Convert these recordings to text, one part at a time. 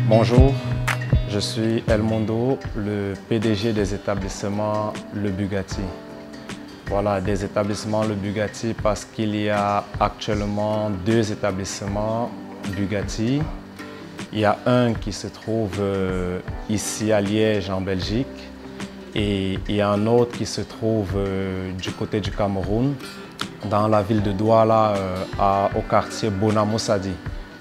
Bonjour, je suis El Mondo, le PDG des établissements Le Bugatti. Voilà, des établissements Le Bugatti parce qu'il y a actuellement 2 établissements Bugatti. Il y a un qui se trouve ici à Liège en Belgique et il y a un autre qui se trouve du côté du Cameroun, dans la ville de Douala, au quartier Bonamoussadi.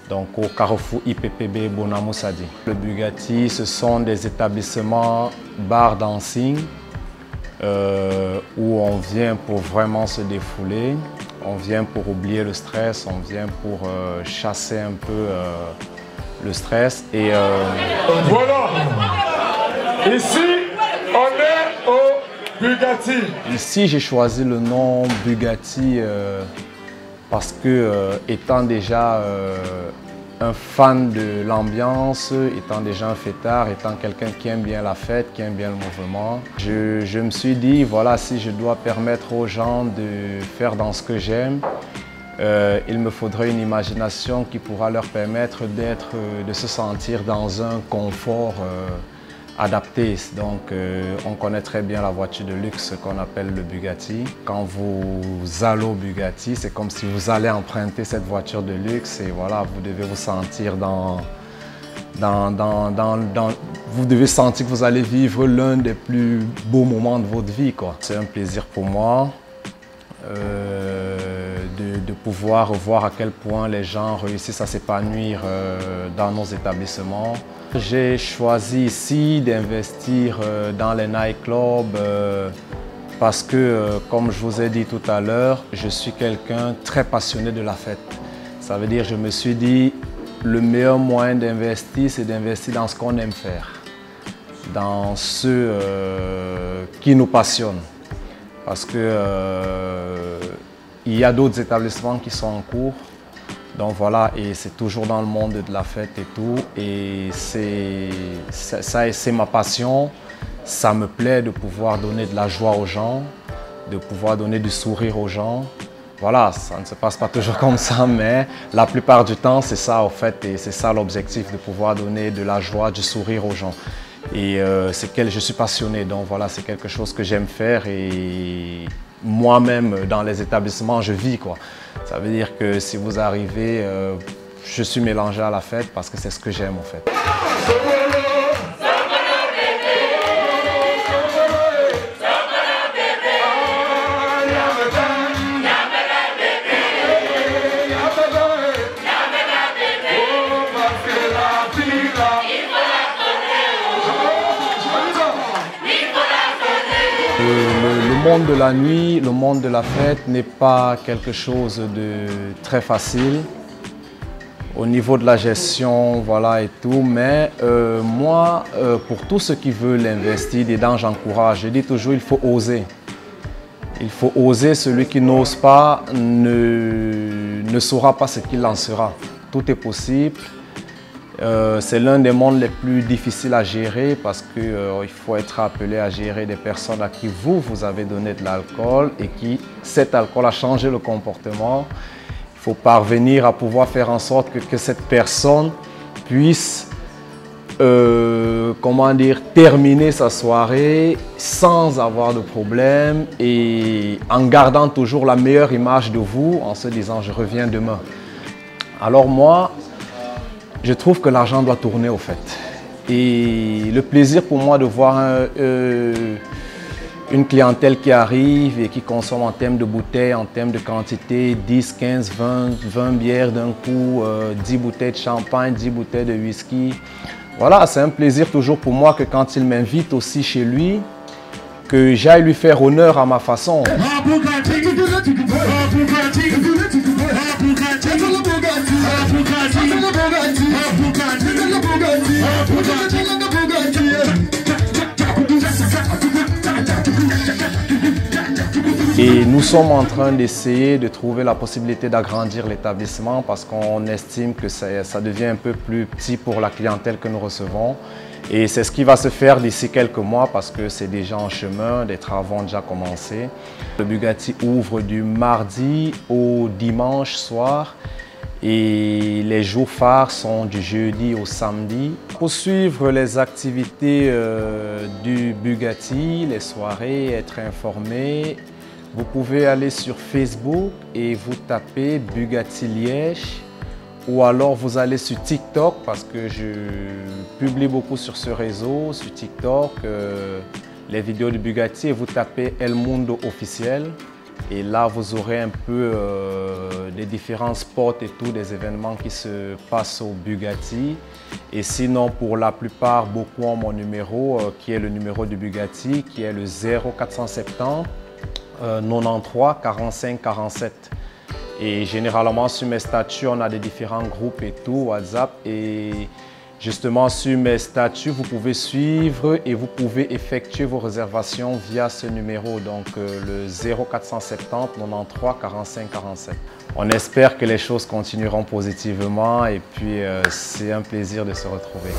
Donc au carrefour IPPB Bonamoussadi. Le Bugatti, ce sont des établissements bar dancing où on vient pour vraiment se défouler, on vient pour oublier le stress, on vient pour chasser un peu le stress. Et voilà, ici on est au Bugatti. Ici j'ai choisi le nom Bugatti parce que étant déjà un fan de l'ambiance, étant déjà un fêtard, étant quelqu'un qui aime bien la fête, qui aime bien le mouvement, je me suis dit, voilà, si je dois permettre aux gens de faire dans ce que j'aime, il me faudrait une imagination qui pourra leur permettre de se sentir dans un confort adapté. Donc on connaît très bien la voiture de luxe qu'on appelle le Bugatti. Vous allez au Bugatti, c'est comme si vous allez emprunter cette voiture de luxe et voilà, vous devez vous sentir vous devez sentir que vous allez vivre l'un des plus beaux moments de votre vie, quoi. C'est un plaisir pour moi de pouvoir voir à quel point les gens réussissent à s'épanouir dans nos établissements. J'ai choisi ici d'investir dans les nightclubs parce que, comme je vous ai dit tout à l'heure, je suis quelqu'un très passionné de la fête. Ça veut dire, je me suis dit, le meilleur moyen d'investir, c'est d'investir dans ce qu'on aime faire, dans ce qui nous passionne. Parce que il y a d'autres établissements qui sont en cours. Donc voilà, et c'est toujours dans le monde de la fête et tout. Et c'est ma passion. Ça me plaît de pouvoir donner de la joie aux gens, de pouvoir donner du sourire aux gens. Voilà, ça ne se passe pas toujours comme ça, mais la plupart du temps, c'est ça en fait. Et c'est ça l'objectif, de pouvoir donner de la joie, du sourire aux gens. Et je suis passionné, donc voilà, c'est quelque chose que j'aime faire. Et moi-même, dans les établissements, je vis, quoi. Ça veut dire que si vous arrivez, je suis mélangé à la fête parce que c'est ce que j'aime en fait. Le monde de la nuit, le monde de la fête n'est pas quelque chose de très facile au niveau de la gestion, voilà et tout. Mais moi, pour tous ceux qui veulent investir dedans, j'encourage. Je dis toujours, il faut oser. Il faut oser. Celui qui n'ose pas ne saura pas ce qu'il en sera. Tout est possible. C'est l'un des mondes les plus difficiles à gérer parce qu'il faut être appelé à gérer des personnes à qui vous avez donné de l'alcool et qui, cet alcool a changé le comportement. Il faut parvenir à pouvoir faire en sorte que cette personne puisse, terminer sa soirée sans avoir de problème et en gardant toujours la meilleure image de vous, en se disant « je reviens demain ». Alors moi, je trouve que l'argent doit tourner au fait. Et le plaisir pour moi de voir une clientèle qui arrive et qui consomme en termes de bouteilles, en termes de quantité, 10, 15, 20 bières d'un coup, 10 bouteilles de champagne, 10 bouteilles de whisky. Voilà, c'est un plaisir toujours pour moi que quand il m'invite aussi chez lui, que j'aille lui faire honneur à ma façon. Et nous sommes en train d'essayer de trouver la possibilité d'agrandir l'établissement parce qu'on estime que ça devient un peu plus petit pour la clientèle que nous recevons. Et c'est ce qui va se faire d'ici quelques mois parce que c'est déjà en chemin, des travaux ont déjà commencé. Le Bugatti ouvre du mardi au dimanche soir Et les jours phares sont du jeudi au samedi. Pour suivre les activités du Bugatti, les soirées, être informé, vous pouvez aller sur Facebook et vous tapez Bugatti Liège. Ou alors vous allez sur TikTok parce que je publie beaucoup sur ce réseau, sur TikTok, les vidéos de Bugatti, et vous tapez El Mundo officiel. Et là, vous aurez un peu des différents spots et tout, des événements qui se passent au Bugatti. Et sinon, pour la plupart, beaucoup ont mon numéro, qui est le numéro du Bugatti, qui est le 0470 93 45 47. Et généralement, sur mes statuts, on a des différents groupes et tout, WhatsApp. Et justement, sur mes statuts, vous pouvez suivre et vous pouvez effectuer vos réservations via ce numéro, donc le 0470 93 45 47. On espère que les choses continueront positivement et puis c'est un plaisir de se retrouver.